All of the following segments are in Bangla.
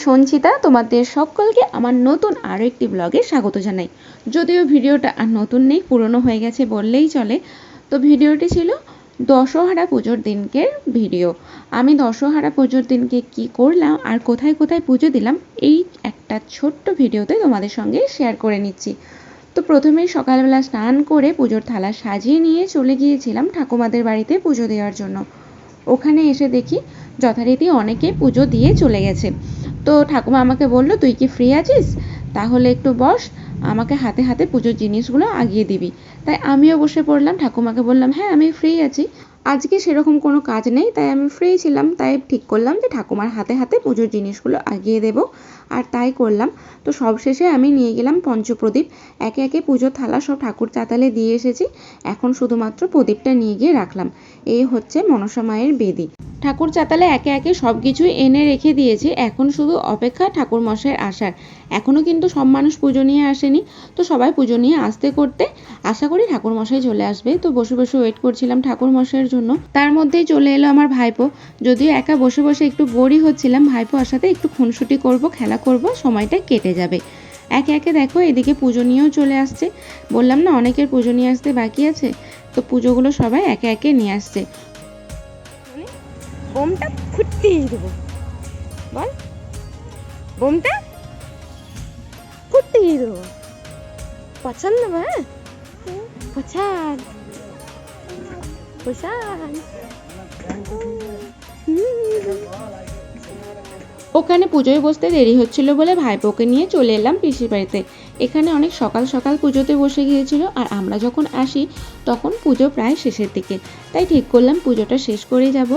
সঞ্চিতা, তোমাদের সকলকে আমার নতুন আরও একটি ব্লগে স্বাগত জানাই। যদিও ভিডিওটা আর নতুন নেই, পুরনো হয়ে গেছে বললেই চলে। তো ভিডিওটি ছিল দশহরা পুজোর দিনকের ভিডিও। আমি দশহরা পুজোর দিনকে কি করলাম আর কোথায় কোথায় পুজো দিলাম, এই একটা ছোট্ট ভিডিওতে তোমাদের সঙ্গে শেয়ার করে নিচ্ছি। তো প্রথমেই সকালবেলা স্নান করে পুজোর থালা সাজিয়ে নিয়ে চলে গিয়েছিলাম ঠাকুমাদের বাড়িতে পুজো দেওয়ার জন্য। ওখানে এসে দেখি যথারীতি অনেকে পুজো দিয়ে চলে গেছে। তো ঠাকুমা আমাকে বলল, তুই কি ফ্রি আছিস, তাহলে একটু বস, আমাকে হাতে হাতে পুজোর জিনিসগুলো আগিয়ে দিবি। তাই আমিও বসে পড়লাম। ঠাকুমাকে বললাম, হ্যাঁ আমি ফ্রি আছি, আজকে সেরকম কোনো কাজ নেই, তাই আমি ফ্রি ছিলাম। তাই ঠিক করলাম যে ঠাকুমার হাতে হাতে পুজোর জিনিসগুলো আগিয়ে দেব, আর তাই করলাম। তো সবশেষে আমি নিয়ে গেলাম পঞ্চপ্রদীপ। একে একে পুজোর থালা সব ঠাকুর চাতালে দিয়ে এসেছি, এখন শুধুমাত্র প্রদীপটা নিয়ে গিয়ে রাখলাম। এই হচ্ছে মনসা মায়ের বেদি। ঠাকুর চাতালে একে একে সব কিছুই এনে রেখে দিয়েছি, এখন শুধু অপেক্ষা ঠাকুর মশাইয়ের আসার। এখনও কিন্তু সব মানুষ পুজো নিয়ে আসেনি, তো সবাই পুজো নিয়ে আসতে করতে আশা করি ঠাকুর মশাই চলে আসবে। তো বসে বসে ওয়েট করছিলাম ঠাকুর মশাইয়ের জন্য। তার মধ্যেই চলে এলো আমার ভাইপো। যদিও একা বসে বসে একটু বোরই হচ্ছিলাম, ভাইপো আসাতে একটু খুনসুটি করব, খেলা করব, সময়টা কেটে যাবে। একে একে দেখো এদিকে পুজো নিয়েও চলে আসছে। বললাম না অনেকের পুজো নিয়ে আসতে বাকি আছে, তো পুজোগুলো সবাই একে একে নিয়ে আসছে। বোমটা ফুটিয়ে দেবো, বল বোমটা ফুটিয়ে দেবো। পছন্দ বা পছাদ পছাদ। ওখানে পুজোয় বসতে দেরি হচ্ছিল বলে ভাইপোকে নিয়ে চলে এলাম পিসির বাড়িতে। এখানে অনেক সকাল সকাল পুজোতে বসে গিয়েছিল, আর আমরা যখন আসি তখন পুজো প্রায় শেষের দিকে, তাই ঠিক করলাম পুজোটা শেষ করেই যাব।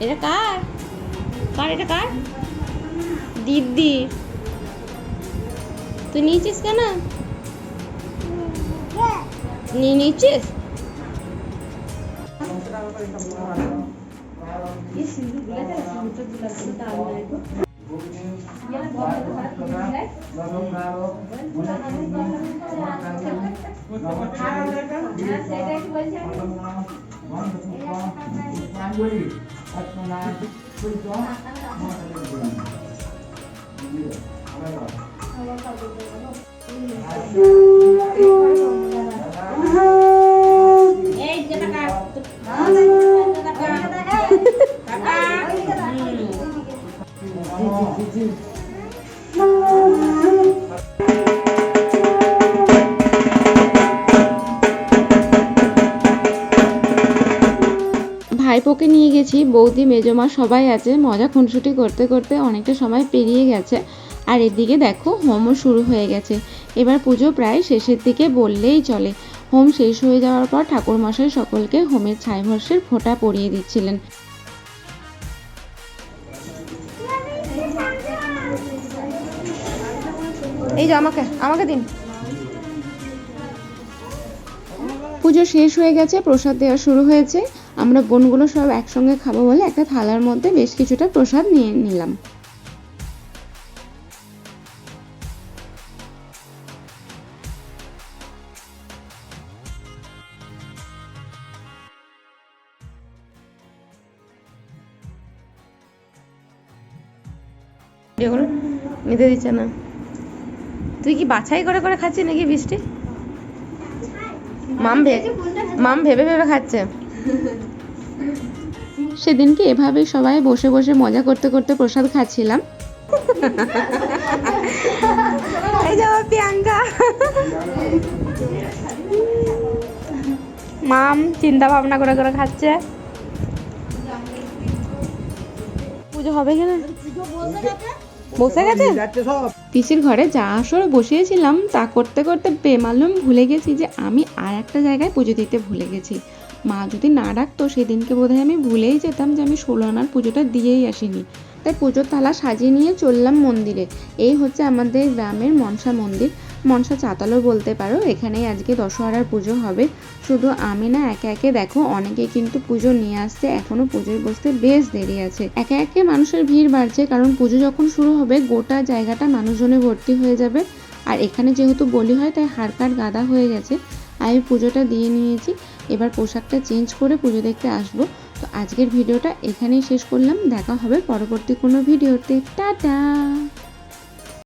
এটা কার কার এটা কার? দিদি, তুই নিয়েছিস কেন? নিয়ে নিচ্ছিস? ভাইপোকে নিয়ে গেছি, বৌদি মেজমা সবাই আছে, মজা খুনসুটি করতে করতে অনেকটা সময় পেরিয়ে গেছে। আর এদিকে দেখো হোমও শুরু হয়ে গেছে। এবার পুজো প্রায় শেষের দিকে বললেই চলে। হোম শেষ হয়ে যাওয়ার পর ঠাকুরমশাই সকলকে হোমের ছাই ভস্যের ফোঁটা পরিয়ে দিচ্ছিলেন। এই যে আমাকে আমাকে দিন। পুজো শেষ হয়ে গেছে, প্রসাদ দেওয়া শুরু হয়েছে। আমরা বোনগুলো সব একসঙ্গে খাবো বলে একটা থালার মধ্যে বেশ কিছুটা প্রসাদ নিয়ে নিলাম। এগুলো নিতে দিচ্ছে না। তুই কি বাছাই করে করে খাচ্ছিস নাকি বৃষ্টি? মাম ভেবে ভেবে খাচ্ছে। সেদিনকে এভাবেই সবাই বসে বসে মজা করতে করতে প্রসাদ খাচ্ছিলাম। এই যাও প্রিয়াঙ্কা। মাম চিন্তা ভাবনা করে করে খাচ্ছে। পুজো হবে কিনা বসে গেছে। পিসির ঘরে যা আসর বসিয়েছিলাম তা করতে করতে বেমালুম ভুলে গেছি যে আমি আর একটা জায়গায় পুজো দিতে ভুলে গেছি। মা যদি না ডাকতো সেদিনকে বোধহয় আমি ভুলেই যেতাম যে আমি 16 আনার পুজোটা দিয়েই আসিনি। তাই পুজোর থালা সাজিয়ে নিয়ে চললাম মন্দিরে। এই হচ্ছে আমাদের গ্রামের মনসা মন্দির। মনসা চাতালও বলতে পারো। এখানেই আজকে দশহরার পুজো হবে। শুধু আমি না, একে একে দেখো অনেকে কিন্তু পুজো নিয়ে আসছে, এখনো পুজোয় বসতে বেশ দেরি আছে। একে একে মানুষের ভিড় বাড়ছে, কারণ পুজো যখন শুরু হবে গোটা জায়গাটা মানুষজনে ভর্তি হয়ে যাবে। আর এখানে যেহেতু বলি হয় তাই হাড়কার গাদা হয়ে গেছে। আমি পুজোটা দিয়ে নিয়েছি, এবার পোশাকটা চেঞ্জ করে পুজো দেখতে আসবো। তো আজকের ভিডিওটা এখানেই শেষ করলাম, দেখা হবে পরবর্তী কোনো ভিডিওতে। টাটা।